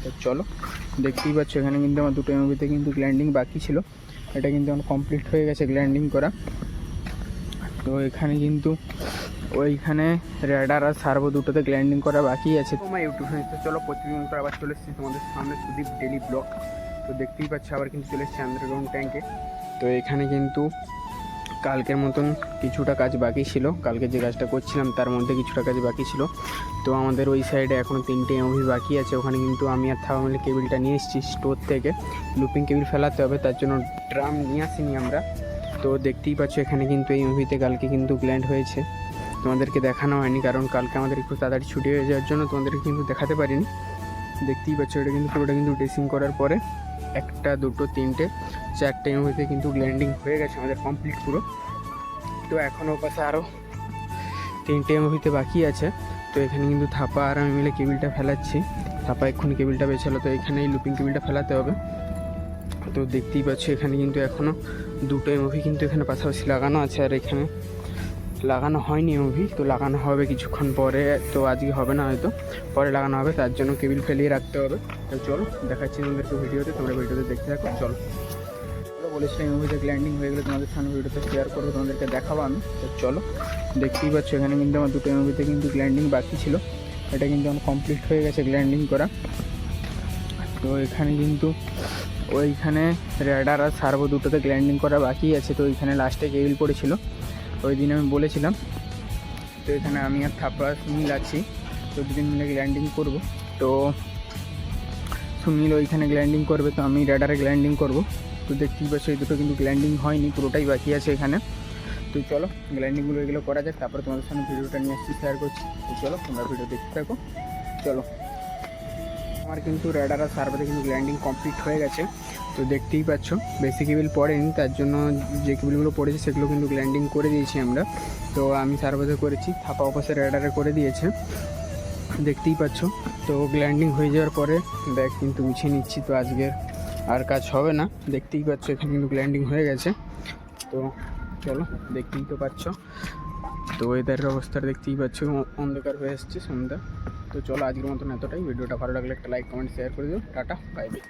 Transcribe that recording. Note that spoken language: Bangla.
তো চলো দেখতেই পাচ্ছ এখানে কিন্তু আমার দুটো এমওভিতে কিন্তু গ্ল্যান্ডিং বাকি ছিল, এটা কিন্তু আমার কমপ্লিট হয়ে গেছে গ্ল্যান্ডিং করা। তো এখানে কিন্তু ওইখানে র্যাডার আর সার্ভো দুটোতে গ্ল্যান্ডিং করা বাকি আছে। তো আমার ইউটিউব ফ্রেন্ডস, তো চলো প্রতিদিন তো আবার চলে এসেছি তোমাদের সামনে সুদীপ ডেলি ব্লগ। তো দেখতেই পাচ্ছ আবার কিন্তু চলে এসেছি আন্ডারগ্রাউন্ড ট্যাঙ্কে। তো এখানে কিন্তু কালকের মতন কিছুটা কাজ বাকি ছিল, কালকে যে কাজটা করছিলাম তার মধ্যে কিছুটা কাজ বাকি ছিল। তো আমাদের ওই সাইডে এখনও 3টে এমওভি বাকি আছে, ওখানে কিন্তু আমি আর থাবা মিলে কেবিলটা নিয়ে এসেছি স্টোর থেকে। লুপিং কেবিল ফেলাতে হবে, তার জন্য ড্রাম নিয়ে আসিনি আমরা। তো দেখতেই পাচ্ছ এখানে কিন্তু এই এমওভিতে কালকে কিন্তু গ্ল্যান্ড হয়েছে, তোমাদেরকে দেখানো হয়নি কারণ কালকে আমাদের একটু তাড়াতাড়ি ছুটি হয়ে যাওয়ার জন্য তোমাদেরকে কিন্তু দেখাতে পারিনি। দেখতেই পাচ্ছ এটা কিন্তু পুরোটা কিন্তু ড্রেসিং করার পরে 1, 2, 3, 4টে এমওভিতে কিন্তু গ্ল্যান্ডিং হয়ে গেছে আমাদের কমপ্লিট পুরো। তো এখনও পাশে আরও 3টে এমওভিতে বাকি আছে। তো এখানে কিন্তু থাপা আর আমি মিলে কেবিলটা ফেলাচ্ছি, থাপা এক্ষুনি কেবিলটা বেছালো, তো এখানে এই লুপিং কেবিলটা ফেলাতে হবে। তো দেখতেই পাচ্ছ এখানে কিন্তু এখনও 2টো এমওভি কিন্তু এখানে পাশাপাশি লাগানো আছে, আর এখানে লাগানো হয়নি এমওভি, তো লাগানো হবে কিছুক্ষণ পরে। তো আজকে হবে না, হয়তো পরে লাগানো হবে, তার জন্য কেবিল ফেলিয়ে রাখতে হবে। তো চলো দেখাচ্ছি তোমাদেরকে ভিডিওতে, তোমরা ভিডিওতে দেখতে থাকো। চলো বলেছিলাম এমওভিতে গ্ল্যান্ডিং হয়ে গেলে তোমাদের সামনে ভিডিওতে শেয়ার করবো, তোমাদেরকে দেখাবো আমি। তো চলো দেখতেই পাচ্ছ এখানে কিন্তু আমার দুটো এমওভিতে কিন্তু গ্ল্যান্ডিং বাকি ছিল, এটা কিন্তু আমার কমপ্লিট হয়ে গেছে গ্ল্যান্ডিং করা। তো এখানে কিন্তু ওইখানে র্যাডার আর সার্ভো দুটোতে গ্ল্যান্ডিং করা বাকি আছে। তো ওইখানে লাস্টে কেবিল পড়েছিল, ওই দিন আমি বলেছিলাম। তো এখানে আমি আর থাপা সুনীল আছি, তো দুদিন মিলে গ্ল্যান্ডিং করব। তো সুনীল ওইখানে গ্ল্যান্ডিং করবে, তো আমি র্যাডারে গ্ল্যান্ডিং করব। তো দেখতেই পাচ্ছ এই দুটো কিন্তু গ্ল্যান্ডিং হয়নি, পুরোটাই বাকি আছে এখানে। তো চলো গ্ল্যান্ডিংগুলো এগুলো করা যাক, তারপরে তোমাদের সামনে ভিডিওটা নিয়ে আসছি, শেয়ার করছি। তো চলো তোমরা ভিডিও দেখতে থাকো। চলো আমার কিন্তু র্যাডার আর সার্ভোতে কিন্তু গ্ল্যান্ডিং কমপ্লিট হয়ে গেছে। তো দেখতেই পাচ্ছ বেশি কেবিল পড়েনি, তার জন্য যে কেবিলগুলো পড়েছে সেগুলো কিন্তু গ্ল্যান্ডিং করে দিয়েছি আমরা। তো আমি সার্ভোতে করেছি, থাপা অপাসে র্যাডারে করে দিয়েছে, দেখতেই পাচ্ছ। তো গ্ল্যান্ডিং হয়ে যাওয়ার পরে ব্যাগ কিন্তু গুছিয়ে নিচ্ছি, তো আজকের আর কাজ হবে না। দেখতেই পাচ্ছ এখানে কিন্তু গ্ল্যান্ডিং হয়ে গেছে। তো চলো দেখতেই তো পাচ্ছ, তো ওয়েদারের অবস্থাটা দেখতেই পাচ্ছ, অন্ধকার হয়ে আসছে সন্ধ্যা। তো চলো আজকের মতন এতটাই, ভিডিওটা ভালো লাগলে একটা লাইক কমেন্ট শেয়ার করে দিও। Tata bye bye.